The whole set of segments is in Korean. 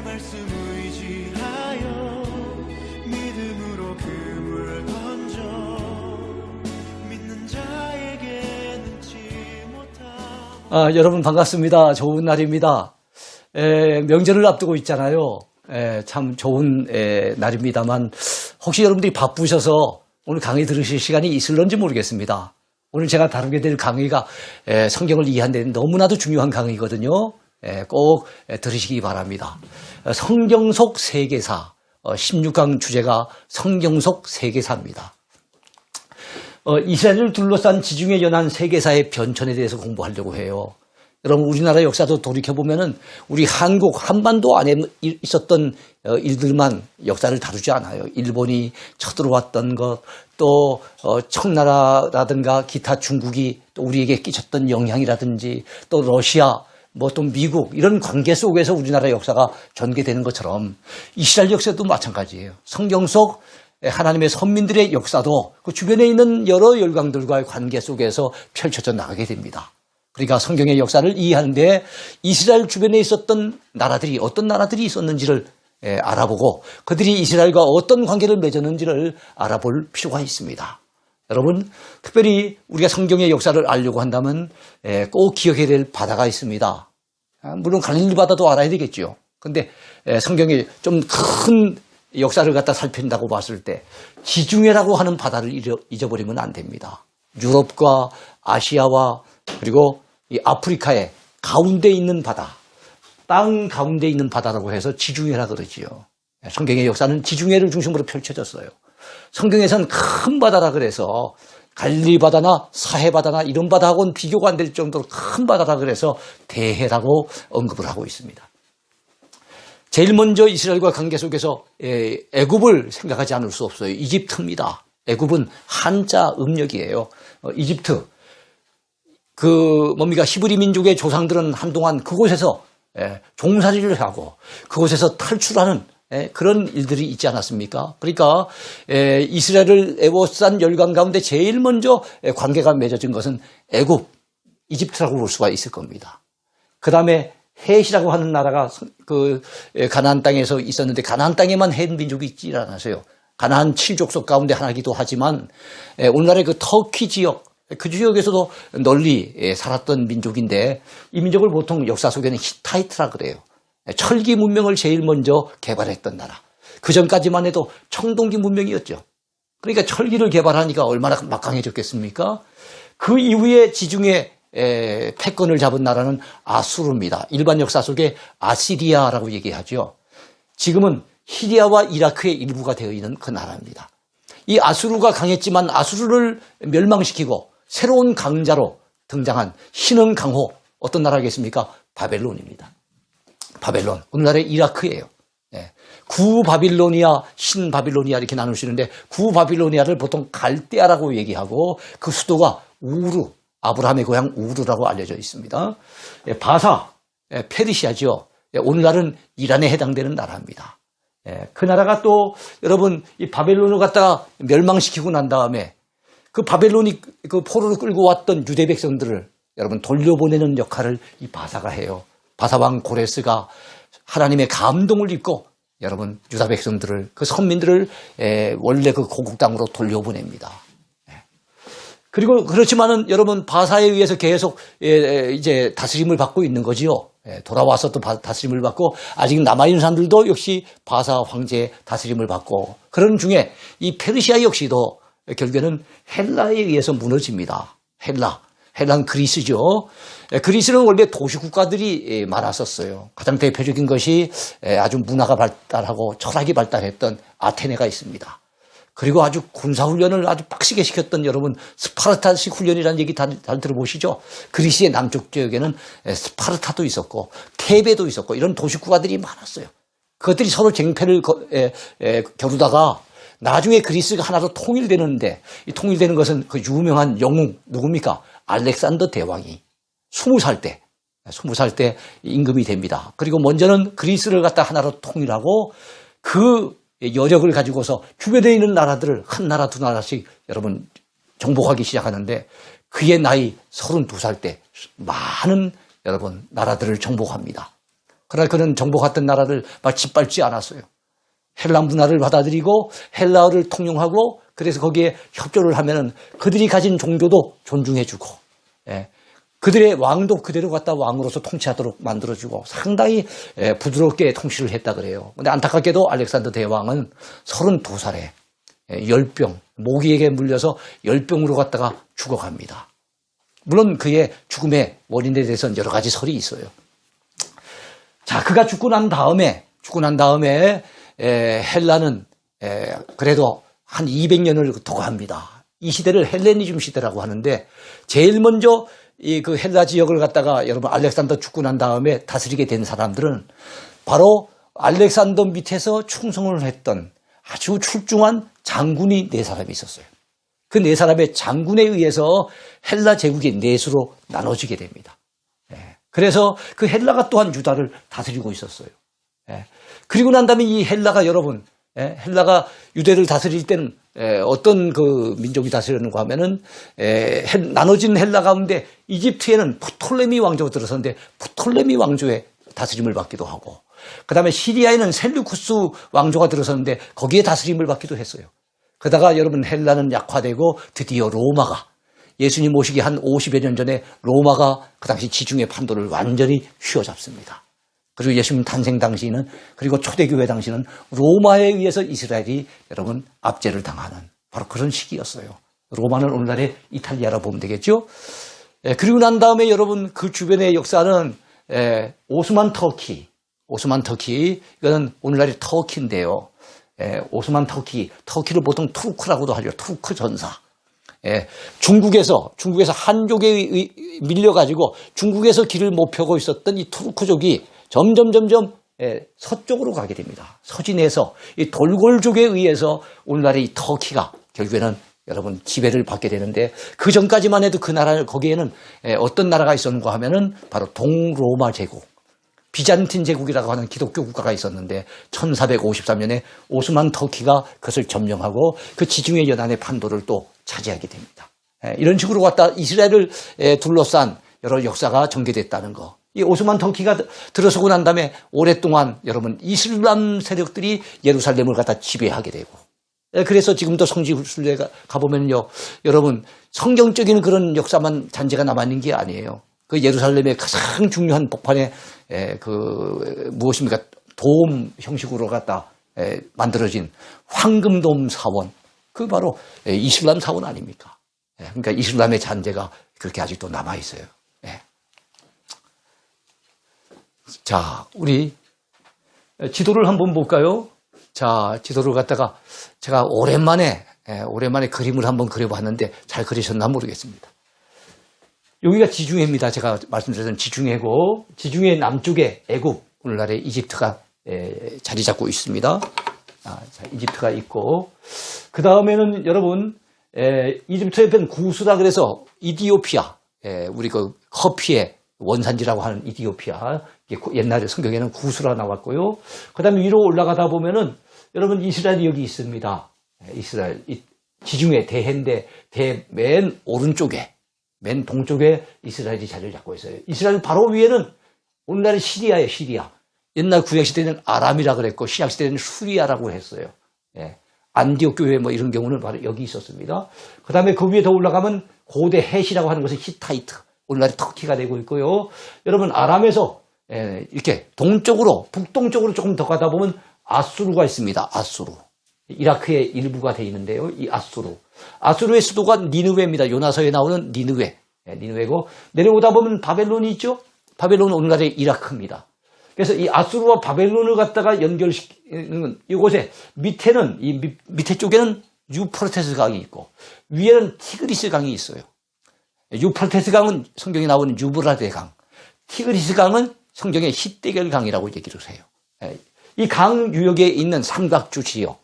말씀 의지하여 믿음으로 금을 던져 믿는 자에게 능치 못함. 여러분 반갑습니다. 좋은 날입니다. 명절을 앞두고 있잖아요. 참 좋은 날입니다만 혹시 여러분들이 바쁘셔서 오늘 강의 들으실 시간이 있을런지 모르겠습니다. 오늘 제가 다루게 될 강의가 성경을 이해하는 데 너무나도 중요한 강의거든요. 꼭 들으시기 바랍니다. 성경 속 세계사 16강 주제가 성경 속 세계사입니다. 이스라엘을 둘러싼 지중해 연안 세계사의 변천에 대해서 공부하려고 해요. 여러분 우리나라 역사도 돌이켜보면은 우리 한국 한반도 안에 있었던 일들만 역사를 다루지 않아요. 일본이 쳐들어왔던 것, 또 청나라라든가 기타 중국이 또 우리에게 끼쳤던 영향이라든지 또 러시아, 또 미국 이런 관계 속에서 우리나라 역사가 전개되는 것처럼 이스라엘 역사도 마찬가지예요. 성경 속 하나님의 선민들의 역사도 그 주변에 있는 여러 열강들과의 관계 속에서 펼쳐져 나가게 됩니다. 그러니까 성경의 역사를 이해하는데 이스라엘 주변에 있었던 나라들이 어떤 나라들이 있었는지를 알아보고 그들이 이스라엘과 어떤 관계를 맺었는지를 알아볼 필요가 있습니다. 여러분 특별히 우리가 성경의 역사를 알려고 한다면 꼭 기억해야 될 바다가 있습니다. 물론 갈릴리 바다도 알아야 되겠죠. 그런데 성경에 좀 큰 역사를 갖다 살핀다고 봤을 때 지중해라고 하는 바다를 잊어버리면 안 됩니다. 유럽과 아시아와 그리고 이 아프리카의 가운데 있는 바다, 땅 가운데 있는 바다라고 해서 지중해라 그러지요. 성경의 역사는 지중해를 중심으로 펼쳐졌어요. 성경에서는 큰 바다라 그래서 갈릴리 바다나 사해 바다나 이런 바다하고는 비교가 안 될 정도로 큰 바다라 그래서 대해라고 언급을 하고 있습니다. 제일 먼저 이스라엘과 관계 속에서 애굽을 생각하지 않을 수 없어요. 이집트입니다. 애굽은 한자 음력이에요. 이집트. 히브리 민족의 조상들은 한동안 그곳에서 종살이를 하고 그곳에서 탈출하는 그런 일들이 있지 않았습니까? 그러니까 이스라엘을 에워싼 열강 가운데 제일 먼저 관계가 맺어진 것은 애굽, 이집트라고 볼 수가 있을 겁니다. 그 다음에 헷이라고 하는 나라가 가나안 땅에서 있었는데 가나안 땅에만 헷 민족이 있지 않았어요. 가나안 7족속 가운데 하나이기도 하지만 오늘날의 그 터키 지역, 그 지역에서도 널리 살았던 민족인데 이 민족을 보통 역사 속에는 히타이트라 그래요. 철기 문명을 제일 먼저 개발했던 나라. 그 전까지만 해도 청동기 문명이었죠. 그러니까 철기를 개발하니까 얼마나 막강해졌겠습니까? 그 이후에 지중해 패권을 잡은 나라는 아수르입니다. 일반 역사 속에 아시리아라고 얘기하죠. 지금은 시리아와 이라크의 일부가 되어 있는 그 나라입니다. 이 아수르가 강했지만 아수르를 멸망시키고 새로운 강자로 등장한 신흥 강호 어떤 나라겠습니까? 바벨론입니다. 바벨론, 오늘날의 이라크예요. 구바빌로니아, 신바빌로니아 이렇게 나누시는데 구바빌로니아를 보통 갈대아라고 얘기하고 그 수도가 우르, 아브라함의 고향 우르라고 알려져 있습니다. 바사, 페르시아죠. 오늘날은 이란에 해당되는 나라입니다. 그 나라가 또 여러분 이 바벨론을 갖다가 멸망시키고 난 다음에 그 바벨론이 그 포로를 끌고 왔던 유대 백성들을 여러분 돌려보내는 역할을 이 바사가 해요. 바사왕 고레스가 하나님의 감동을 입고 여러분 유다 백성들을 그 선민들을 원래 그 고국 땅으로 돌려보냅니다. 그리고 그렇지만은 여러분 바사에 의해서 계속 이제 다스림을 받고 있는 거지요. 돌아와서 또 다스림을 받고 아직 남아있는 사람들도 역시 바사 황제의 다스림을 받고 그런 중에 이 페르시아 역시도 결국에는 헬라에 의해서 무너집니다. 헬라는 그리스죠. 그리스는 원래 도시 국가들이 많았었어요. 가장 대표적인 것이 아주 문화가 발달하고 철학이 발달했던 아테네가 있습니다. 그리고 아주 군사훈련을 아주 빡시게 시켰던 여러분 스파르타식 훈련이라는 얘기 잘 들어보시죠? 그리스의 남쪽 지역에는 스파르타도 있었고 테베도 있었고 이런 도시국가들이 많았어요. 그것들이 서로 쟁패를 겨루다가 나중에 그리스가 하나로 통일되는데 이 통일되는 것은 그 유명한 영웅 누굽니까? 알렉산더 대왕이 20살 때 임금이 됩니다. 그리고 먼저는 그리스를 갖다 하나로 통일하고 그 여력을 가지고서 주변에 있는 나라들을 한 나라 두 나라씩 여러분 정복하기 시작하는데 그의 나이 32살 때 많은 여러분 나라들을 정복합니다. 그러나 그는 정복했던 나라를 막 짓밟지 않았어요. 헬라 문화를 받아들이고 헬라어를 통용하고 그래서 거기에 협조를 하면은 그들이 가진 종교도 존중해주고, 예, 그들의 왕도 그대로 갖다 왕으로서 통치하도록 만들어주고 상당히 부드럽게 통치를 했다 그래요. 근데 안타깝게도 알렉산더 대왕은 32살에 열병, 모기에게 물려서 열병으로 갔다가 죽어갑니다. 물론 그의 죽음의 원인에 대해서는 여러 가지 설이 있어요. 자, 그가 죽고 난 다음에 헬라는 그래도 한 200년을 더 갑니다. 이 시대를 헬레니즘 시대라고 하는데 제일 먼저 그 헬라 지역을 갖다가 여러분 알렉산더 죽고 난 다음에 다스리게 된 사람들은 바로 알렉산더 밑에서 충성을 했던 아주 출중한 장군이 4사람이 있었어요. 그 4사람의 장군에 의해서 헬라 제국이 4수로 나눠지게 됩니다. 그래서 그 헬라가 또한 유다를 다스리고 있었어요. 그리고 난 다음에 이 헬라가 여러분, 헬라가 유대를 다스릴 때는 어떤 그 민족이 다스렸는가 하면은 나눠진 헬라 가운데 이집트에는 프톨레미 왕조가 들어섰는데 프톨레미 왕조의 다스림을 받기도 하고, 그 다음에 시리아에는 셀루쿠스 왕조가 들어섰는데 거기에 다스림을 받기도 했어요. 그러다가 여러분 헬라는 약화되고 드디어 로마가, 예수님 오시기 한 50여 년 전에 로마가 그 당시 지중해 판도를 완전히 휘어잡습니다. 그리고 예수님 탄생 당시는, 그리고 초대교회 당시는 로마에 의해서 이스라엘이 여러분 압제를 당하는 바로 그런 시기였어요. 로마는 오늘날의 이탈리아라 보면 되겠죠. 그리고 난 다음에 여러분 그 주변의 역사는 오스만 터키, 이거는 오늘날의 터키인데요. 오스만 터키를 보통 투르크라고도 하죠. 투르크 전사. 중국에서 한족에 밀려가지고 중국에서 길을 못 펴고 있었던 이 투르크족이 점점 서쪽으로 가게 됩니다. 서진에서 이 돌골족에 의해서 오늘날의 이 터키가 결국에는 여러분 지배를 받게 되는데, 그 전까지만 해도 그 나라, 거기에는 어떤 나라가 있었는가 하면은 바로 동로마 제국, 비잔틴 제국이라고 하는 기독교 국가가 있었는데 1453년에 오스만 터키가 그것을 점령하고 그 지중해 연안의 판도를 또 차지하게 됩니다. 이런 식으로 갖다 이스라엘을 둘러싼 여러 역사가 전개됐다는 거. 이 오스만 터키가 들어서고 난 다음에 오랫동안 여러분 이슬람 세력들이 예루살렘을 갖다 지배하게 되고, 그래서 지금도 성지순례 가보면요, 여러분 성경적인 그런 역사만 잔재가 남아있는 게 아니에요. 그 예루살렘의 가장 중요한 복판에 무엇입니까? 돔 형식으로 갖다 만들어진 황금돔 사원, 그 바로 이슬람 사원 아닙니까? 그러니까 이슬람의 잔재가 그렇게 아직도 남아 있어요. 자, 우리 지도를 한번 볼까요? 자, 지도를 갖다가 제가 오랜만에 그림을 한번 그려봤는데 잘 그리셨나 모르겠습니다. 여기가 지중해입니다. 제가 말씀드렸던 지중해고, 지중해 남쪽에 애굽, 오늘날의 이집트가 자리 잡고 있습니다. 자, 이집트가 있고, 그 다음에는 여러분 이집트 옆에는 구스라 그래서 이디오피아, 우리 그 커피의 원산지라고 하는 이디오피아, 옛날에 성경에는 구스라 나왔고요. 그 다음에 위로 올라가다 보면은 여러분 이스라엘이 여기 있습니다. 이스라엘, 지중해 대해인데 맨 오른쪽에, 맨 동쪽에 이스라엘이 자리를 잡고 있어요. 이스라엘 바로 위에는 오늘날의 시리아예요, 시리아. 옛날 구약시대는 아람이라 그랬고 신약시대는 수리아라고 했어요. 안디옥 교회 뭐 이런 경우는 바로 여기 있었습니다. 그 다음에 그 위에 더 올라가면 고대 헷이라고 하는 것은 히타이트, 오늘날의 터키가 되고 있고요. 여러분 아람에서 이렇게 동쪽으로, 북동쪽으로 조금 더 가다 보면 아수르가 있습니다. 아수르. 이라크의 일부가 되어 있는데요. 이 아수르의 수도가 니느웨입니다. 요나서에 나오는 니느웨고, 내려오다 보면 바벨론이 있죠. 바벨론은 오늘날의 이라크입니다. 그래서 이 아수르와 바벨론을 갖다가 연결시키는 이곳에 밑에는, 밑에 쪽에는 유프라테스 강이 있고 위에는 티그리스 강이 있어요. 유프라테스 강은 성경에 나오는 유브라데 강, 티그리스 강은 성경의 히데겔 강이라고 얘기를 해요. 이 강 유역에 있는 삼각주 지역,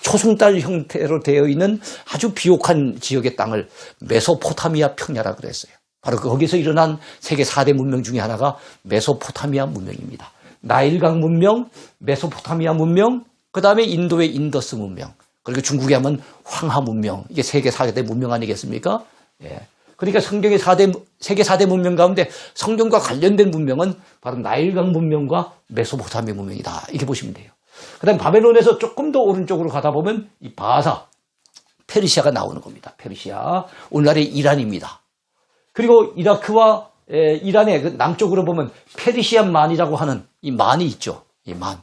초승달 형태로 되어 있는 아주 비옥한 지역의 땅을 메소포타미아 평야라 그랬어요. 바로 거기서 일어난 세계 4대 문명 중에 하나가 메소포타미아 문명입니다. 나일강 문명, 메소포타미아 문명, 그 다음에 인도의 인더스 문명, 그리고 중국에 하면 황하 문명, 이게 세계 4대 문명 아니겠습니까? 그러니까 성경의 세계 4대 문명 가운데 성경과 관련된 문명은 바로 나일강 문명과 메소포타미아 문명이다. 이렇게 보시면 돼요. 그 다음 바벨론에서 조금 더 오른쪽으로 가다 보면 이 바사, 페르시아가 나오는 겁니다. 페르시아, 오늘날의 이란입니다. 그리고 이라크와 이란의 그 남쪽으로 보면 페르시안만이라고 하는 이 만이 있죠. 이 만,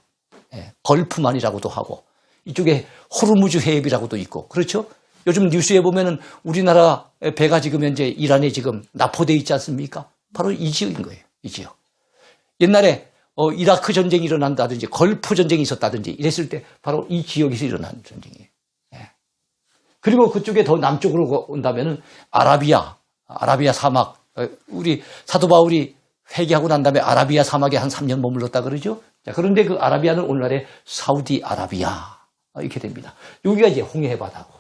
걸프만이라고도 하고 이쪽에 호르무즈 해협이라고도 있고 그렇죠. 요즘 뉴스에 보면은 우리나라 배가 지금 현재 이란에 지금 납포돼 있지 않습니까? 바로 이 지역인 거예요. 이 지역. 옛날에 이라크 전쟁이 일어난다든지 걸프 전쟁이 있었다든지 이랬을 때 바로 이 지역에서 일어난 전쟁이에요. 그리고 그쪽에 더 남쪽으로 온다면은 아라비아 사막. 우리 사도 바울이 회개하고 난 다음에 아라비아 사막에 한 3년 머물렀다 그러죠. 자, 그런데 그 아라비아는 오늘날의 사우디아라비아 이렇게 됩니다. 여기가 이제 홍해 바다고.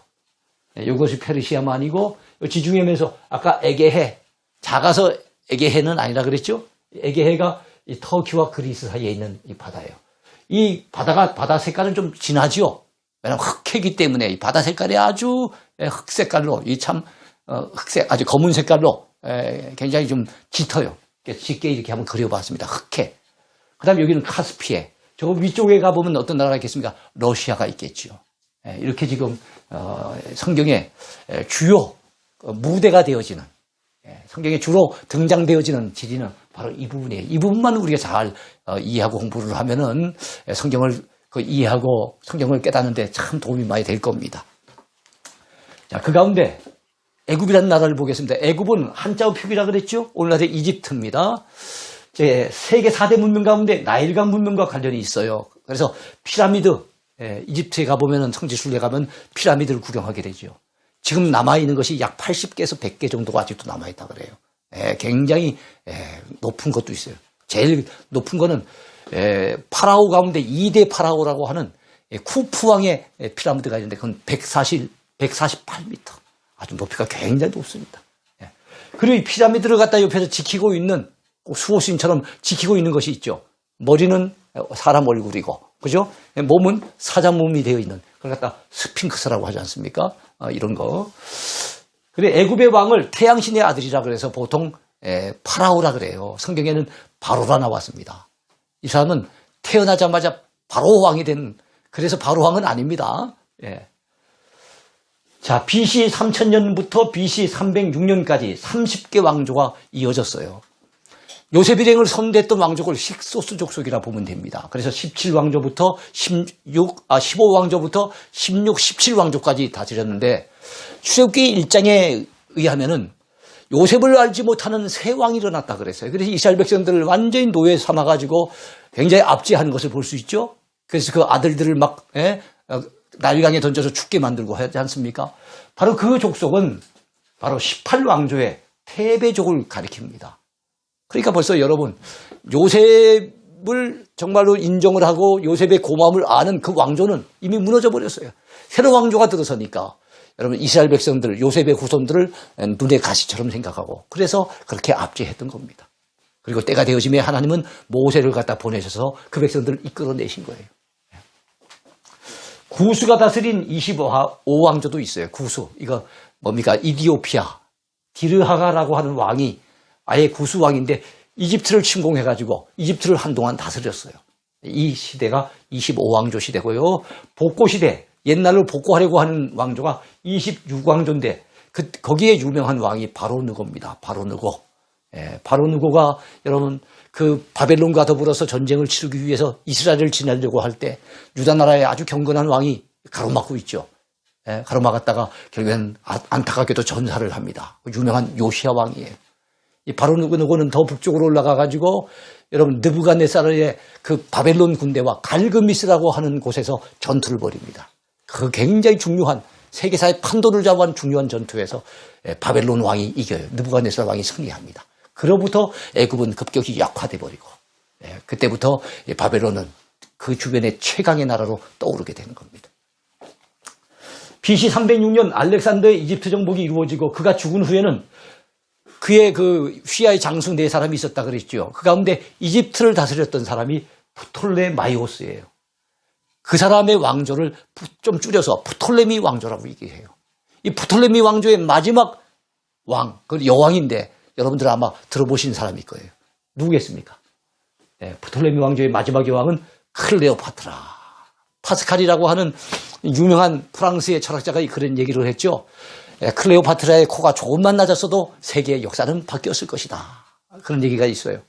이것이 페르시아만이고 지중해면서 아까 에게해 작아서 에게해는 아니라 그랬죠. 에게해가 이 터키와 그리스 사이에 있는 이 바다예요. 이 바다 색깔은 좀 진하지요. 왜냐하면 흑해기 때문에 이 바다 색깔이 아주 흑색깔로 이 참 흑색 아주 검은 색깔로 굉장히 좀 짙어요. 짙게 이렇게 한번 그려봤습니다. 흑해. 그다음에 여기는 카스피해. 저 위쪽에 가보면 어떤 나라가 있겠습니까? 러시아가 있겠죠. 이렇게 지금 성경의 주요 무대가 되어지는 성경에 주로 등장되어지는 지리는 바로 이 부분이에요. 이 부분만 우리가 잘 이해하고 공부를 하면은 성경을 이해하고 성경을 깨닫는데 참 도움이 많이 될 겁니다. 자, 그 가운데 애굽이라는 나라를 보겠습니다. 애굽은 한자어 표기라 그랬죠? 오늘날의 이집트입니다. 세계 4대 문명 가운데 나일강 문명과 관련이 있어요. 그래서 피라미드, 이집트에 가보면 성지순례 가면 피라미드를 구경하게 되죠. 지금 남아있는 것이 약 80개에서 100개 정도가 아직도 남아있다 그래요. 굉장히 높은 것도 있어요. 제일 높은 거는 파라오 가운데 2대 파라오라고 하는 쿠프 왕의 피라미드가 있는데 그건 148m. 아주 높이가 굉장히 높습니다. 그리고 이 피라미드를 갖다 옆에서 지키고 있는 수호신처럼 지키고 있는 것이 있죠. 머리는 사람 얼굴이고, 그죠? 몸은 사자 몸이 되어 있는 그걸 갖다 스핑크스라고 하지 않습니까? 이런 거. 그리고 애굽의 왕을 태양신의 아들이라 그래서 보통 파라오라 그래요. 성경에는 바로라 나왔습니다. 이 사람은 태어나자마자 바로 왕이 된, 그래서 바로 왕은 아닙니다. 자, BC 3000년부터 BC 306년까지 30개 왕조가 이어졌어요. 요셉 일행을 선대했던 왕족을 식소스 족속이라 보면 됩니다. 그래서 17왕조부터 15왕조부터 16, 17왕조까지 다스렸는데 출애굽기 1장에 의하면은 요셉을 알지 못하는 새 왕이 일어났다 그랬어요. 그래서 이스라엘 백성들을 완전히 노예 삼아가지고 굉장히 압제하는 것을 볼 수 있죠. 그래서 그 아들들을 막 나일강에 던져서 죽게 만들고 하지 않습니까? 바로 그 족속은 바로 18왕조의 테베족을 가리킵니다. 그러니까 벌써 여러분 요셉을 정말로 인정을 하고 요셉의 고마움을 아는 그 왕조는 이미 무너져 버렸어요. 새로운 왕조가 들어서니까 여러분 이스라엘 백성들 요셉의 후손들을 눈의 가시처럼 생각하고 그래서 그렇게 압제했던 겁니다. 그리고 때가 되어지면 하나님은 모세를 갖다 보내셔서 그 백성들을 이끌어내신 거예요. 구스가 다스린 25왕조도 있어요. 구스. 이거 뭡니까? 이디오피아. 디르하가라고 하는 왕이 아예 구스 왕인데 이집트를 침공해가지고 이집트를 한동안 다스렸어요. 이 시대가 25왕조 시대고요. 복고 시대, 옛날로 복고하려고 하는 왕조가 26왕조인데 거기에 유명한 왕이 바로느고입니다. 바로느고. 바로느고가 여러분 그 바벨론과 더불어서 전쟁을 치르기 위해서 이스라엘을 지내려고 할 때 유다 나라에 아주 경건한 왕이 가로막고 있죠. 가로막았다가 결국엔 안타깝게도 전사를 합니다. 유명한 요시야 왕이에요. 이 바로느고는 더 북쪽으로 올라가가지고 여러분 느부갓네살의 그 바벨론 군대와 갈그미스라고 하는 곳에서 전투를 벌입니다. 그 굉장히 중요한 세계사의 판도를 잡아한 중요한 전투에서 바벨론 왕이 이겨요. 느부갓네살 왕이 승리합니다. 그로부터 애굽은 급격히 약화돼 버리고 그때부터 바벨론은 그 주변의 최강의 나라로 떠오르게 되는 겁니다. BC 306년 알렉산더의 이집트 정복이 이루어지고 그가 죽은 후에는 그의 그 휘하의 장수 4사람이 있었다 그랬죠. 그 가운데 이집트를 다스렸던 사람이 프톨레마이오스예요. 그 사람의 왕조를 좀 줄여서 프톨레미 왕조라고 얘기해요. 이 프톨레미 왕조의 마지막 왕, 그 여왕인데 여러분들 아마 들어보신 사람일 거예요. 누구겠습니까? 프톨레미 왕조의 마지막 여왕은 클레오파트라. 파스칼이라고 하는 유명한 프랑스의 철학자가 그런 얘기를 했죠. 클레오파트라의 코가 조금만 낮았어도 세계의 역사는 바뀌었을 것이다. 그런 얘기가 있어요.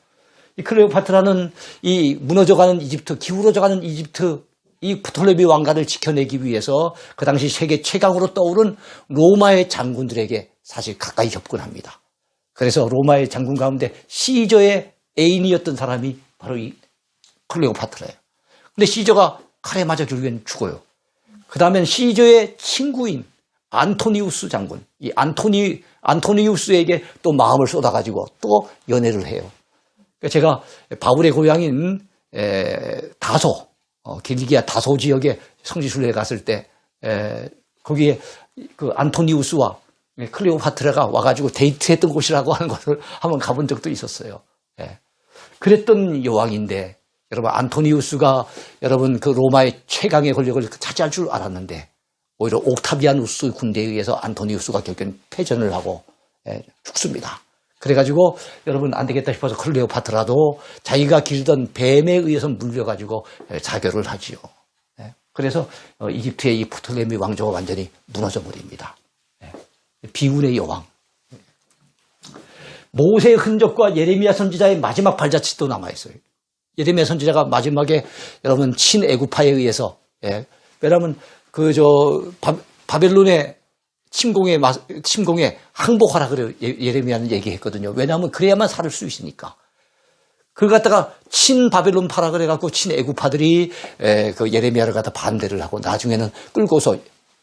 이 클레오파트라는 이 무너져가는 이집트, 기울어져가는 이집트, 이 프톨레미 왕가를 지켜내기 위해서 그 당시 세계 최강으로 떠오른 로마의 장군들에게 사실 가까이 접근합니다. 그래서 로마의 장군 가운데 시저의 애인이었던 사람이 바로 이 클레오파트라예요. 근데 시저가 칼에 맞아 결국엔 죽어요. 그 다음엔 시저의 친구인 안토니우스 장군, 이 안토니우스에게 또 마음을 쏟아가지고 또 연애를 해요. 제가 바울의 고향인 다소, 길리기아 다소 지역에 성지순례에 갔을 때 거기에 그 안토니우스와 클레오파트라가 와가지고 데이트했던 곳이라고 하는 것을 한번 가본 적도 있었어요. 그랬던 여왕인데 여러분 안토니우스가 여러분 그 로마의 최강의 권력을 차지할 줄 알았는데 오히려 옥타비아누스 군대에 의해서 안토니우스가 결국엔 패전을 하고 죽습니다. 그래가지고 여러분 안 되겠다 싶어서 클레오파트라도 자기가 기르던 뱀에 의해서 물려가지고 자결을 하지요. 그래서 이집트의 이 프톨레미 왕조가 완전히 무너져 버립니다. 비운의 여왕. 모세의 흔적과 예레미야 선지자의 마지막 발자취도 남아있어요. 예레미야 선지자가 마지막에 여러분 친애굽파에 의해서 왜냐하면 바벨론의 침공에 항복하라 그래요. 예레미야는 얘기했거든요. 왜냐하면 그래야만 살 수 있으니까. 그걸 갖다가 친바벨론파라 그래갖고 친애굽파들이 그 예레미야를 갖다 반대를 하고 나중에는 끌고서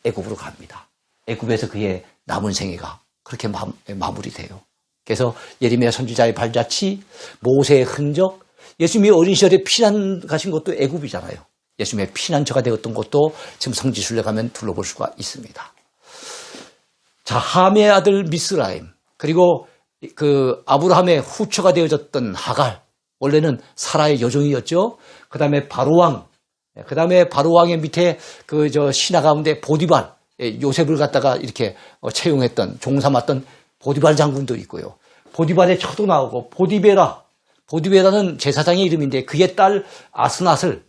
애굽으로 갑니다. 애굽에서 그의 남은 생애가 그렇게 마무리돼요. 그래서 예레미야 선지자의 발자취, 모세의 흔적, 예수님이 어린 시절에 피난 가신 것도 애굽이잖아요. 예수님의 피난처가 되었던 것도 지금 성지순례 가면 둘러볼 수가 있습니다. 자, 함의 아들 미스라임, 그리고 그 아브라함의 후처가 되어졌던 하갈, 원래는 사라의 여종이었죠. 그 다음에 바로왕, 그 다음에 바로왕의 밑에 신하 가운데 보디발, 요셉을 갖다가 이렇게 채용했던, 종삼았던 보디발 장군도 있고요. 보디발의 처도 나오고, 보디베라는 제사장의 이름인데 그의 딸 아스낫을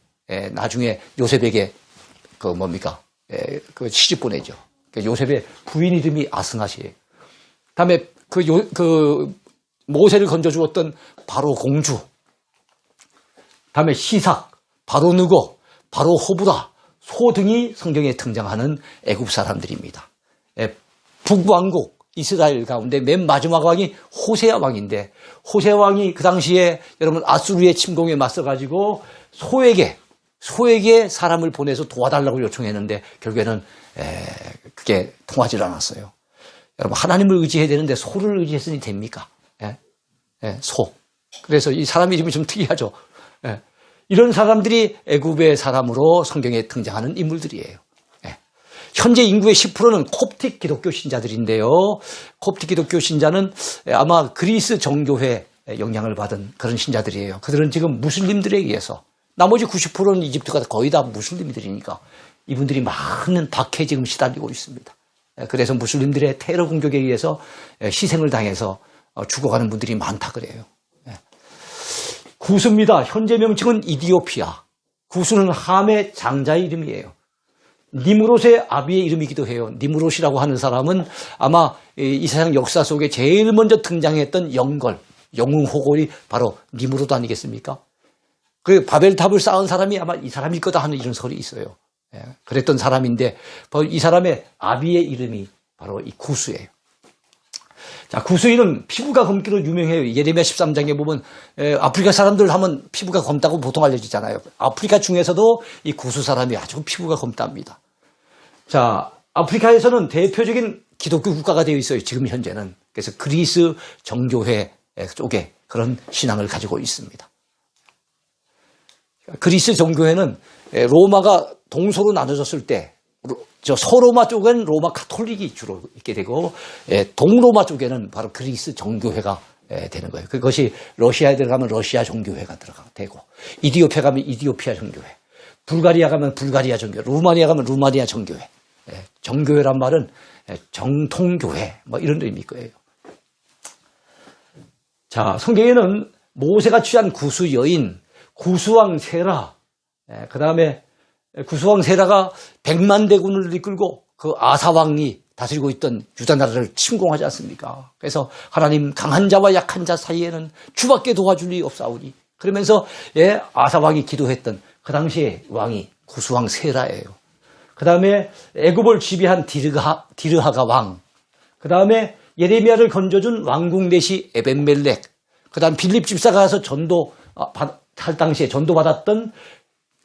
나중에 요셉에게 시집 보내죠. 요셉의 부인 이름이 아스낫이에요. 다음에 모세를 건져주었던 바로 공주, 다음에 시삭, 바로 느고, 바로 호브라, 소 등이 성경에 등장하는 애굽 사람들입니다. 북왕국 이스라엘 가운데 맨 마지막 왕이 호세아 왕인데 호세아 왕이 그 당시에 여러분 아수르의 침공에 맞서가지고 소에게 사람을 보내서 도와달라고 요청했는데 결국에는 그게 통하지 않았어요. 여러분 하나님을 의지해야 되는데 소를 의지했으니 됩니까? 소. 그래서 이 사람 이름이 좀 특이하죠. 이런 사람들이 애굽의 사람으로 성경에 등장하는 인물들이에요. 현재 인구의 10%는 콥틱 기독교 신자들인데요. 콥틱 기독교 신자는 아마 그리스 정교회 영향을 받은 그런 신자들이에요. 그들은 지금 무슬림들에 의해서 나머지 90%는 이집트가 거의 다 무슬림들이니까 이분들이 많은 박해에 지금 시달리고 있습니다. 그래서 무슬림들의 테러 공격에 의해서 희생을 당해서 죽어가는 분들이 많다 그래요. 구스입니다. 현재 명칭은 이디오피아. 구스는 함의 장자의 이름이에요. 니무롯의 아비의 이름이기도 해요. 니무롯이라고 하는 사람은 아마 이 세상 역사 속에 제일 먼저 등장했던 영웅호골이 바로 니무롯 아니겠습니까? 그 바벨탑을 쌓은 사람이 아마 이 사람일 거다 하는 이런 설이 있어요. 그랬던 사람인데 바로 이 사람의 아비의 이름이 바로 이 구스예요. 자, 구스인은 피부가 검기로 유명해요. 예레미야 13장에 보면 아프리카 사람들 하면 피부가 검다고 보통 알려지잖아요. 아프리카 중에서도 이 구스 사람이 아주 피부가 검답니다. 자, 아프리카에서는 대표적인 기독교 국가가 되어 있어요. 지금 현재는. 그래서 그리스 정교회 쪽에 그런 신앙을 가지고 있습니다. 그리스 정교회는 로마가 동서로 나눠졌을 때 서로마 쪽은 로마 카톨릭이 주로 있게 되고 동로마 쪽에는 바로 그리스 정교회가 되는 거예요. 그것이 러시아에 들어가면 러시아 정교회가 되고 이디오피아 가면 이디오피아 정교회, 불가리아 가면 불가리아 정교회, 루마니아 가면 루마니아 정교회. 정교회란 말은 정통교회 뭐 이런 의미일 거예요. 자, 성경에는 모세가 취한 구수 여인, 구수왕 세라, 그 다음에 구수왕 세라가 100만 대군을 이끌고 그 아사왕이 다스리고 있던 유다 나라를 침공하지 않습니까? 그래서 하나님 강한 자와 약한 자 사이에는 주밖에 도와줄 리 없사오니, 그러면서 아사왕이 기도했던 그 당시의 왕이 구수왕 세라예요. 그 다음에 애굽을 지배한 디르하가 왕, 그 다음에 예레미야를 건져준 왕궁 내시 에벤멜렉, 그 다음 빌립 집사가 가서 할 당시에 전도받았던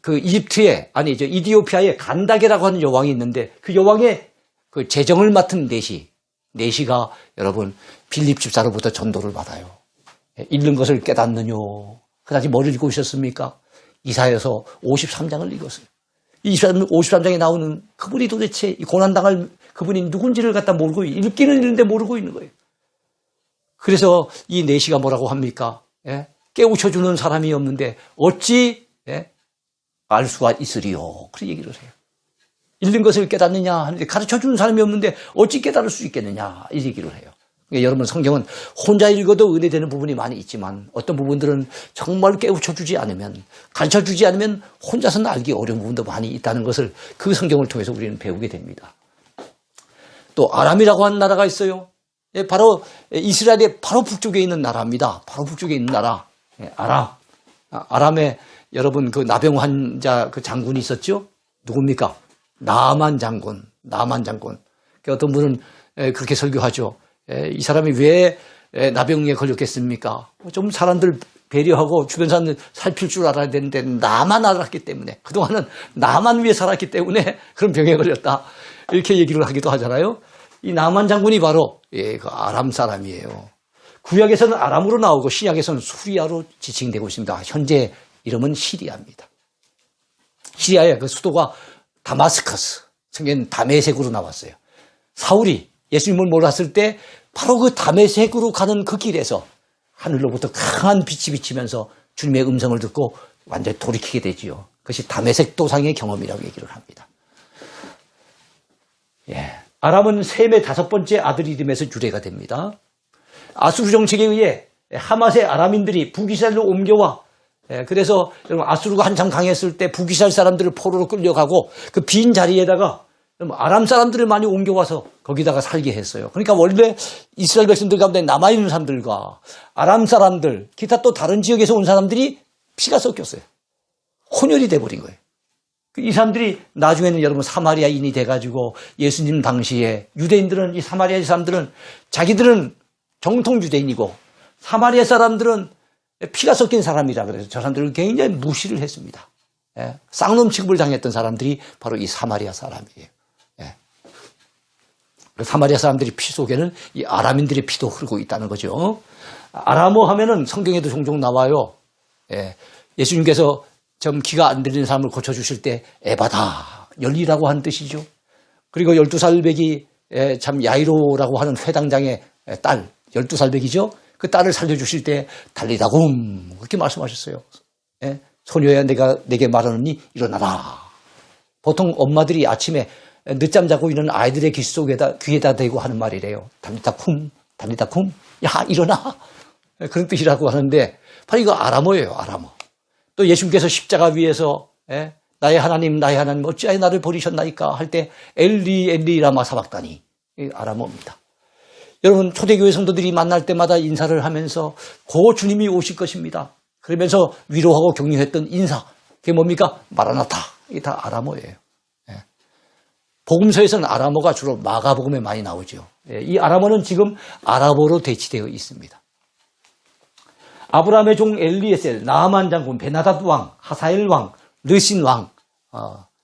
그 이디오피아의 간다게라고 하는 여왕이 있는데, 그 여왕의 그 재정을 맡은 내시가 여러분 빌립 집사로부터 전도를 받아요. 읽는 것을 깨닫느뇨. 그다지 뭐를 읽고 있었습니까? 이사야서 53장을 읽었어요. 이 53장에 나오는 그분이 도대체 이 고난당할 그분이 누군지를 갖다 모르고, 읽기는 읽는데 모르고 있는 거예요. 그래서 이 내시가 뭐라고 합니까? 깨우쳐주는 사람이 없는데 어찌 알 수가 있으리요. 그런 얘기를 해요. 읽는 것을 깨닫느냐 하는데 가르쳐주는 사람이 없는데 어찌 깨달을 수 있겠느냐, 이 얘기를 해요. 그러니까 여러분, 성경은 혼자 읽어도 은혜되는 부분이 많이 있지만 어떤 부분들은 정말 깨우쳐주지 않으면, 가르쳐주지 않으면 혼자서는 알기 어려운 부분도 많이 있다는 것을 그 성경을 통해서 우리는 배우게 됩니다. 또 아람이라고 하는 나라가 있어요. 바로 이스라엘의 바로 북쪽에 있는 나라입니다. 바로 북쪽에 있는 나라, 아람에 여러분 그 나병 환자 그 장군이 있었죠? 누굽니까? 나만 장군. 어떤 분은 그렇게 설교하죠. 이 사람이 왜 나병에 걸렸겠습니까? 좀 사람들 배려하고 주변 사람들 살필 줄 알아야 되는데 나만 알았기 때문에, 그동안은 나만 위해 살았기 때문에 그런 병에 걸렸다, 이렇게 얘기를 하기도 하잖아요. 이 나만 장군이 바로 그 아람 사람이에요. 구약에서는 아람으로 나오고 신약에서는 수리아로 지칭되고 있습니다. 현재 이름은 시리아입니다. 시리아의 그 수도가 다마스커스, 성경에는 다메섹으로 나왔어요. 사울이 예수님을 몰랐을 때 바로 그 다메섹으로 가는 그 길에서 하늘로부터 강한 빛이 비치면서 주님의 음성을 듣고 완전히 돌이키게 되지요. 그것이 다메섹 도상의 경험이라고 얘기를 합니다. 아람은 셈의 5번째 아들 이름에서 유래가 됩니다. 아수르 정책에 의해 하맛의 아람인들이 북이스라엘로 옮겨와, 그래서 여러분 아수르가 한참 강했을 때 북이스라엘 사람들을 포로로 끌려가고 그 빈 자리에다가 아람 사람들을 많이 옮겨와서 거기다가 살게 했어요. 그러니까 원래 이스라엘 백성들 가운데 남아있는 사람들과 아람 사람들, 기타 또 다른 지역에서 온 사람들이 피가 섞였어요. 혼혈이 돼버린 거예요. 이 사람들이 나중에는 여러분 사마리아인이 돼가지고 예수님 당시에 유대인들은, 이 사마리아 사람들은 자기들은 정통 유대인이고 사마리아 사람들은 피가 섞인 사람이라 그래서 저 사람들을 굉장히 무시를 했습니다. 쌍놈 취급을 당했던 사람들이 바로 이 사마리아 사람이에요. 사마리아 사람들의 피 속에는 이 아람인들의 피도 흐르고 있다는 거죠. 아람어 하면은 성경에도 종종 나와요. 예수님께서 좀 귀가 안 들리는 사람을 고쳐주실 때 에바다, 열리라고 하는 뜻이죠. 그리고 12살 배기 참 야이로라고 하는 회당장의 딸, 12살 배기죠. 그 딸을 살려주실 때 달리다굼, 그렇게 말씀하셨어요. 소녀야 내게 말하느니 일어나라. 보통 엄마들이 아침에 늦잠 자고 있는 아이들의 귀에다 대고 하는 말이래요. 달리다쿰, 야 일어나, 그런 뜻이라고 하는데 바로 이거 아람어예요. 아람어. 또 예수님께서 십자가 위에서 나의 하나님 어찌하여 나를 버리셨나이까 할 때 엘리 라마 사박다니, 아람어입니다. 여러분 초대교회 성도들이 만날 때마다 인사를 하면서 고 주님이 오실 것입니다. 그러면서 위로하고 격려했던 인사, 그게 뭡니까? 마라나타. 이게 다 아람어예요. 복음서에서는 아람어가 주로 마가복음에 많이 나오죠. 이 아람어는 지금 아랍어로 대치되어 있습니다. 아브라함의 종 엘리에셀, 나아만 장군, 베나닷 왕, 하사엘 왕, 르신 왕,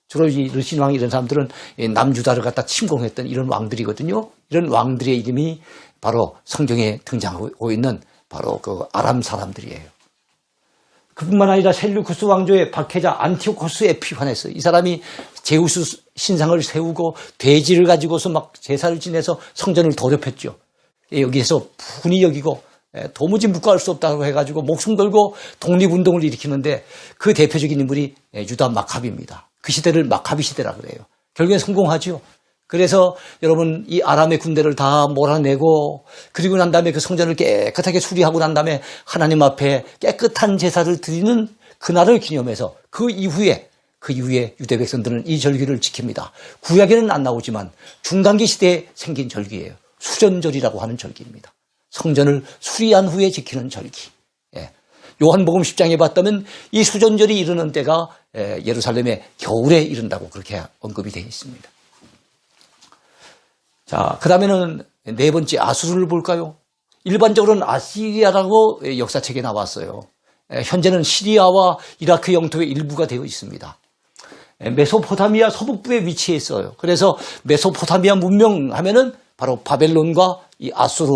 주로 이 르신 왕 이런 사람들은 남유다를 갖다 침공했던 이런 왕들이거든요. 이런 왕들의 이름이 바로 성경에 등장하고 있는 바로 그 아람 사람들이에요. 그뿐만 아니라 셀루쿠스 왕조의 박해자 안티오코스 에피파네스, 이 사람이 제우스 신상을 세우고 돼지를 가지고서 막 제사를 지내서 성전을 더럽혔죠. 여기에서 분이 여기고 도무지 묵과할 수 없다고 해가지고 목숨 걸고 독립운동을 일으키는데 그 대표적인 인물이 유다 마카비입니다. 그 시대를 마카비 시대라 그래요. 결국엔 성공하죠. 그래서 여러분 이 아람의 군대를 다 몰아내고 그리고 난 다음에 그 성전을 깨끗하게 수리하고 난 다음에 하나님 앞에 깨끗한 제사를 드리는 그날을 기념해서 그 이후에 유대 백성들은 이 절기를 지킵니다. 구약에는 안 나오지만 중간기 시대에 생긴 절기예요. 수전절이라고 하는 절기입니다. 성전을 수리한 후에 지키는 절기. 예. 요한복음 10장에 봤다면 이 수전절이 이르는 때가 예루살렘의 겨울에 이른다고 그렇게 언급이 되어 있습니다. 자, 그 다음에는 네 번째 아수르를 볼까요? 일반적으로는 아시리아라고 역사책에 나왔어요. 현재는 시리아와 이라크 영토의 일부가 되어 있습니다. 메소포타미아 서북부에 위치해 있어요. 그래서 메소포타미아 문명 하면은 바로 바벨론과 이 아수르,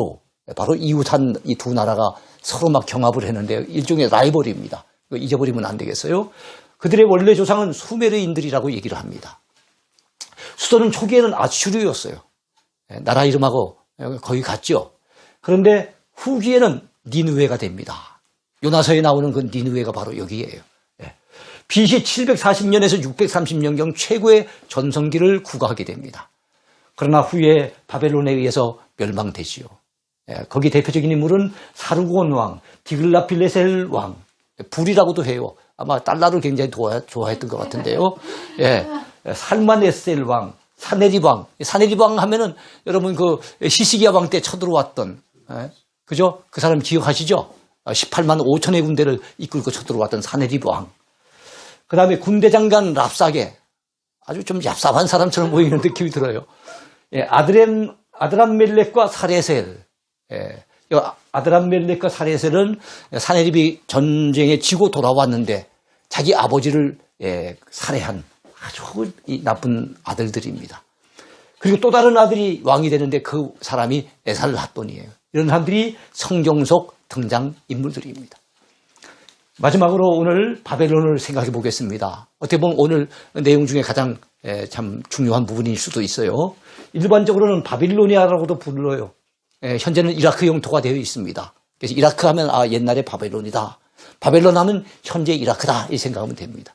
바로 이웃한 이 두 나라가 서로 막 경합을 했는데 일종의 라이벌입니다. 이거 잊어버리면 안 되겠어요. 그들의 원래 조상은 수메르인들이라고 얘기를 합니다. 수도는 초기에는 아슈르였어요. 나라 이름하고 거의 같죠. 그런데 후기에는 니느웨가 됩니다. 요나서에 나오는 그 니느웨가 바로 여기예요. BC 740년에서 630년경 최고의 전성기를 구가하게 됩니다. 그러나 후에 바벨론에 의해서 멸망되지요. 거기 대표적인 인물은 사르곤 왕, 디글라필레셀 왕, 불이라고도 해요. 아마 달러를 굉장히 좋아했던 것 같은데요. 살마네셀 왕, 사네립 왕. 사네립 왕 하면은 여러분 그 히스기야 왕 때 쳐들어왔던, 그죠? 그 사람 기억하시죠? 18만 5천의 군대를 이끌고 쳐들어왔던 사네립 왕. 그 다음에 군대 장관 랍사게. 아주 좀 얍삽한 사람처럼 보이는 느낌이 들어요. 아드람멜렉과 사레셀. 아드람멜렉과 사레셀은 사네립이 전쟁에 지고 돌아왔는데 자기 아버지를 살해한 아주 나쁜 아들들입니다. 그리고 또 다른 아들이 왕이 되는데 그 사람이 에살핫돈이에요. 이런 사람들이 성경 속 등장 인물들입니다. 마지막으로 오늘 바벨론을 생각해 보겠습니다. 어떻게 보면 오늘 내용 중에 가장 참 중요한 부분일 수도 있어요. 일반적으로는 바빌로니아라고도 불러요. 현재는 이라크 영토가 되어 있습니다. 그래서 이라크 하면 옛날에 바벨론이다. 바벨론 하면 현재 이라크다. 이 생각하면 됩니다.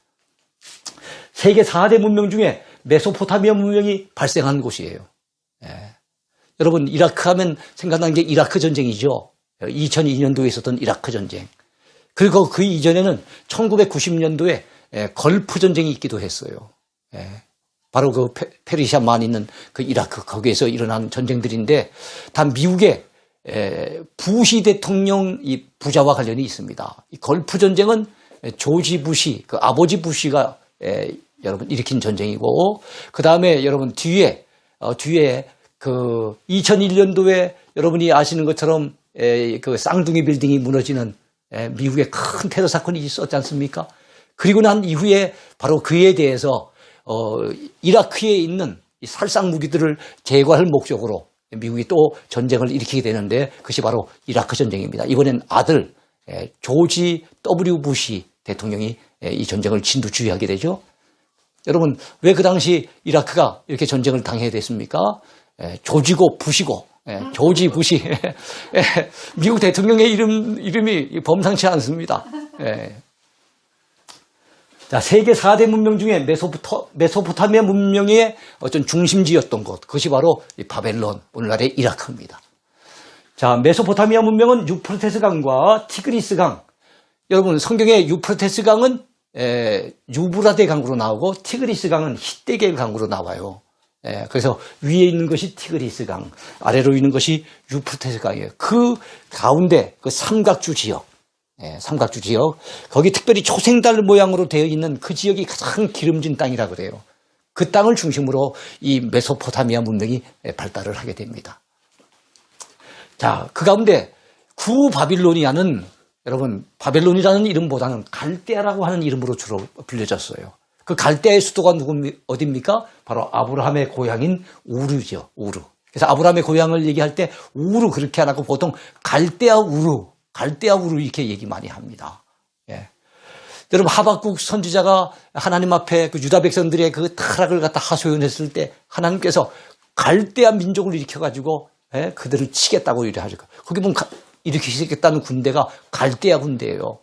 세계 4대 문명 중에 메소포타미아 문명이 발생한 곳이에요. 여러분 이라크 하면 생각나는 게 이라크 전쟁이죠. 2002년도에 있었던 이라크 전쟁. 그리고 그 이전에는 1990년도에 걸프 전쟁이 있기도 했어요. 바로 그 페르시아만 있는 그 이라크 거기에서 일어난 전쟁들인데 다 미국의 부시 대통령 이 부자와 관련이 있습니다. 이 걸프 전쟁은 조지 부시, 그 아버지 부시가 여러분 일으킨 전쟁이고 그 다음에 여러분 뒤에 그 2001년도에 여러분이 아시는 것처럼 그 쌍둥이 빌딩이 무너지는 미국의 큰 테러 사건이 있었지 않습니까? 그리고 난 이후에 바로 그에 대해서 이라크에 있는 이 살상 무기들을 제거할 목적으로 미국이 또 전쟁을 일으키게 되는데 그것이 바로 이라크 전쟁입니다. 이번엔 아들 조지 W 부시 대통령이 이 전쟁을 진두지휘하게 되죠. 여러분 왜 그 당시 이라크가 이렇게 전쟁을 당해야 됐습니까? 조지고 부시고 조지 부시 미국 대통령의 이름이 범상치 않습니다. 자, 세계 4대 문명 중에 메소포타미아 문명의 어떤 중심지였던 곳, 그것이 바로 이 바벨론, 오늘날의 이라크입니다. 자, 메소포타미아 문명은 유프라테스 강과 티그리스 강. 여러분 성경에 유프라테스 강은 유브라데 강으로 나오고 티그리스 강은 히데겔 강으로 나와요. 그래서 위에 있는 것이 티그리스 강, 아래로 있는 것이 유프라테스 강이에요. 그 가운데 그 삼각주 지역, 삼각주 지역, 거기 특별히 초생달 모양으로 되어 있는 그 지역이 가장 기름진 땅이라 그래요. 그 땅을 중심으로 이 메소포타미아 문명이 발달을 하게 됩니다. 자, 그 가운데 구바빌로니아는 여러분 바벨론이라는 이름보다는 갈대아라고 하는 이름으로 주로 불려졌어요. 그 갈대아의 수도가 어디입니까? 바로 아브라함의 고향인 우르죠. 우르. 그래서 아브라함의 고향을 얘기할 때 우르 그렇게 안 하고 보통 갈대아 우르 이렇게 얘기 많이 합니다. 여러분 하박국 선지자가 하나님 앞에 그 유다 백성들의 그 타락을 갖다 하소연했을 때 하나님께서 갈대아 민족을 일으켜가지고 그들을 치겠다고 이래 하죠. 거기 보면 일으키시겠다는 군대가 갈대아 군대예요.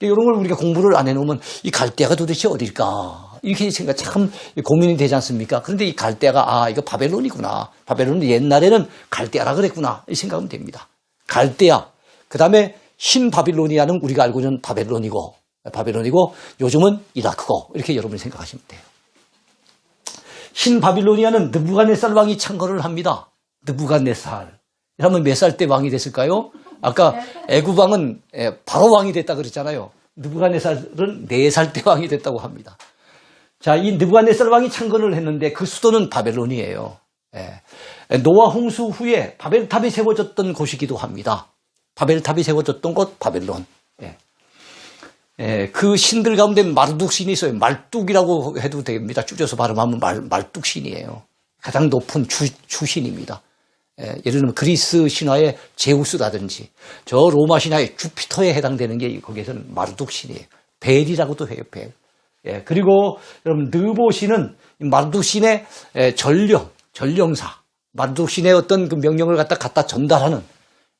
이런 걸 우리가 공부를 안 해놓으면 이 갈대아가 도대체 어딜까? 이렇게 생각 참 고민이 되지 않습니까? 그런데 이 갈대아가 이거 바벨론이구나. 바벨론이 옛날에는 갈대아라 그랬구나. 이 생각하면 됩니다. 갈대아. 그 다음에 신바빌로니아는 우리가 알고 있는 바벨론이고 요즘은 이라크고 이렇게 여러분이 생각하시면 돼요. 신바빌로니아는 느부갓네살 왕이 창건을 합니다. 느부갓네살. 이러면 몇 살 때 왕이 됐을까요? 아까 애굽 왕은 바로 왕이 됐다 그랬잖아요. 느부갓네살은 4살 때 왕이 됐다고 합니다. 자, 이 느부갓네살 왕이 창건을 했는데 그 수도는 바벨론이에요. 노아 홍수 후에 바벨탑이 세워졌던 곳이기도 합니다. 바벨탑이 세워졌던 곳 바벨론. 그 신들 가운데 마르둑 신이 있어요. 말뚝이라고 해도 됩니다. 줄여서 발음하면 말뚝 신이에요. 가장 높은 주신입니다. 예를 들면 그리스 신화의 제우스라든지 저 로마 신화의 주피터에 해당되는 게 거기에서는 마르둑 신이에요. 벨이라고도 해요. 벨. 그리고 여러분 느보 신은 마르둑 신의 전령사, 마르둑 신의 어떤 그 명령을 갖다 전달하는,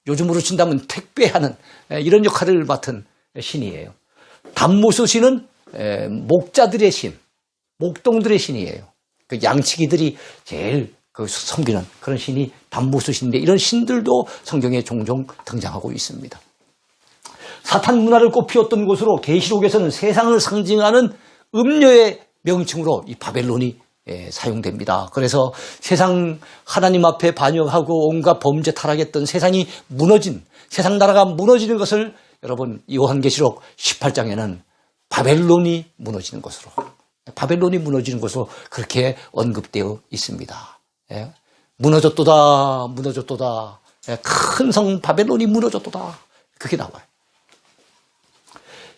요즘으로 친다면 택배하는 이런 역할을 맡은 신이에요. 담무스 신은 목자들의 신, 목동들의 신이에요. 그 양치기들이 제일 섬기는 그런 신이 담무스 신인데 이런 신들도 성경에 종종 등장하고 있습니다. 사탄 문화를 꽃피웠던 곳으로 계시록에서는 세상을 상징하는 음료의 명칭으로 이 바벨론이 사용됩니다. 그래서 세상 하나님 앞에 반역하고 온갖 범죄 타락했던 세상이 무너진, 세상 나라가 무너지는 것을 여러분 요한계시록 18장에는 바벨론이 무너지는 것으로 그렇게 언급되어 있습니다. 무너졌도다. 큰 성 바벨론이 무너졌도다. 그게 나와요.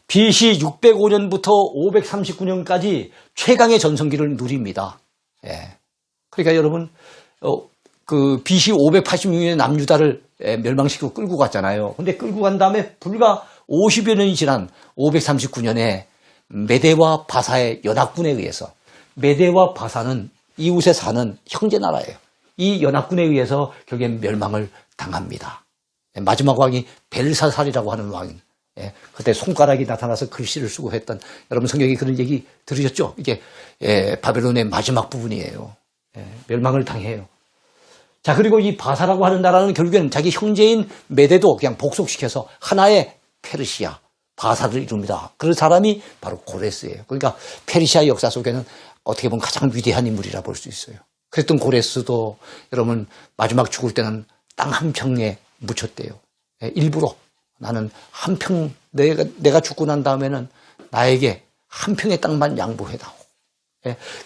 BC 605년부터 539년까지 최강의 전성기를 누립니다. 그러니까 여러분, 그 BC 586년에 남유다를 멸망시키고 끌고 갔잖아요. 근데 끌고 간 다음에 불과 50여 년이 지난 539년에 메대와 바사의 연합군에 의해서, 메대와 바사는 이웃에 사는 형제 나라예요. 이 연합군에 의해서 결국엔 멸망을 당합니다. 마지막 왕이 벨사살이라고 하는 왕. 그때 손가락이 나타나서 글씨를 쓰고 했던, 여러분 성경에 그런 얘기 들으셨죠? 이게 바벨론의 마지막 부분이에요. 멸망을 당해요. 자, 그리고 이 바사라고 하는 나라는 결국에는 자기 형제인 메대도 그냥 복속시켜서 하나의 페르시아, 바사를 이룹니다. 그 사람이 바로 고레스예요. 그러니까 페르시아 역사 속에는 어떻게 보면 가장 위대한 인물이라 볼 수 있어요. 그랬던 고레스도 여러분 마지막 죽을 때는 땅 한 평에 묻혔대요. 일부러 나는 한 평, 내가 죽고 난 다음에는 나에게 한 평의 땅만 양보해다오.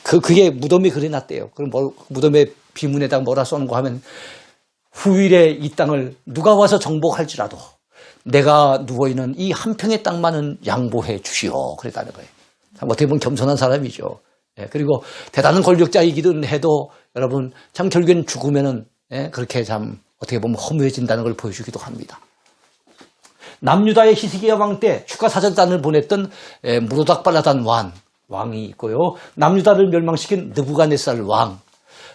그게 무덤에 그려놨대요. 그럼 무덤에 비문에다가 뭐라 써놓고 하면 후일에 이 땅을 누가 와서 정복할지라도 내가 누워있는 이 한 평의 땅만은 양보해 주시오. 그랬다는 거예요. 참 어떻게 보면 겸손한 사람이죠. 그리고 대단한 권력자이기도 해도 여러분 참 결국엔 죽으면은 그렇게 참 어떻게 보면 허무해진다는 걸 보여주기도 합니다. 남유다의 히스기야 왕 때 축하사절단을 보냈던 무로닥발라단 왕이 있고요. 남유다를 멸망시킨 느부갓네살 왕,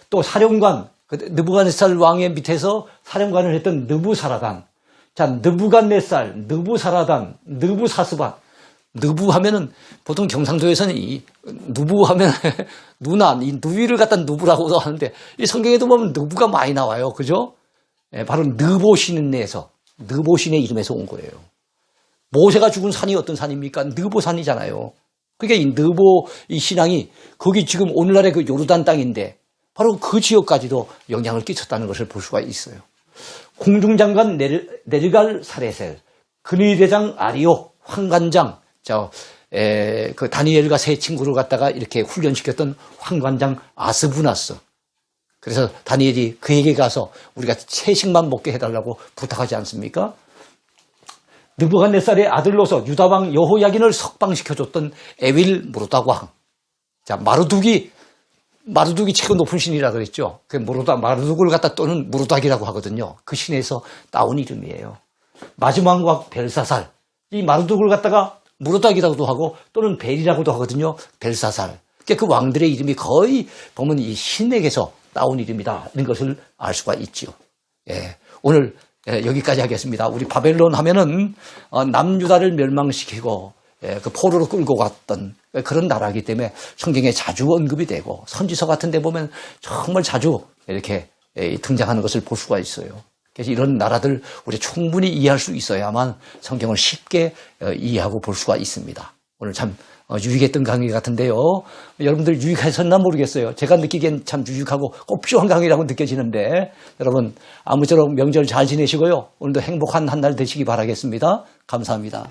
또 사령관, 느부갓네살 왕의 밑에서 사령관을 했던 느부사라단. 자, 느부갓네살, 느부사라단, 느부사스반. 느부하면은 보통 경상도에서는 이 누부하면 누나, 이 누이를 갖다 누부라고도 하는데 이 성경에도 보면 느부가 많이 나와요. 그죠? 바로 느보신에서, 느보신의 이름에서 온 거예요. 모세가 죽은 산이 어떤 산입니까? 느보산이잖아요. 그러니까 이 느보 이 신앙이 거기 지금 오늘날의 그 요르단 땅인데 바로 그 지역까지도 영향을 끼쳤다는 것을 볼 수가 있어요. 공중장관 네르갈 사레셀, 근위대장 아리오, 황관장, 그 다니엘과 세 친구를 갖다가 이렇게 훈련시켰던 황관장 아스부나스. 그래서 다니엘이 그에게 가서 우리가 채식만 먹게 해달라고 부탁하지 않습니까? 느부갓네살의 아들로서 유다왕 여호야긴을 석방시켜줬던 에윌 무로닥 왕. 자, 마르둑이 최고 높은 신이라 그랬죠. 그 마르둑을 갖다 또는 무로닥이라고 하거든요. 그 신에서 따온 이름이에요. 마지막 왕 벨사살. 이 마르둑을 갖다가 무로닥이라고도 하고 또는 벨이라고도 하거든요. 벨사살. 그러니까 그 왕들의 이름이 거의 보면 이 신에게서 따온 이름이다. 이런 것을 알 수가 있죠. 오늘 여기까지 하겠습니다. 우리 바벨론 하면은 남유다를 멸망시키고 그 포로로 끌고 갔던 그런 나라이기 때문에 성경에 자주 언급이 되고 선지서 같은 데 보면 정말 자주 이렇게 등장하는 것을 볼 수가 있어요. 그래서 이런 나라들 우리 충분히 이해할 수 있어야만 성경을 쉽게 이해하고 볼 수가 있습니다. 오늘 참 유익했던 강의 같은데요. 여러분들 유익하셨나 모르겠어요. 제가 느끼기엔 참 유익하고 꼭 필요한 강의라고 느껴지는데 여러분 아무쪼록 명절 잘 지내시고요. 오늘도 행복한 한 날 되시기 바라겠습니다. 감사합니다.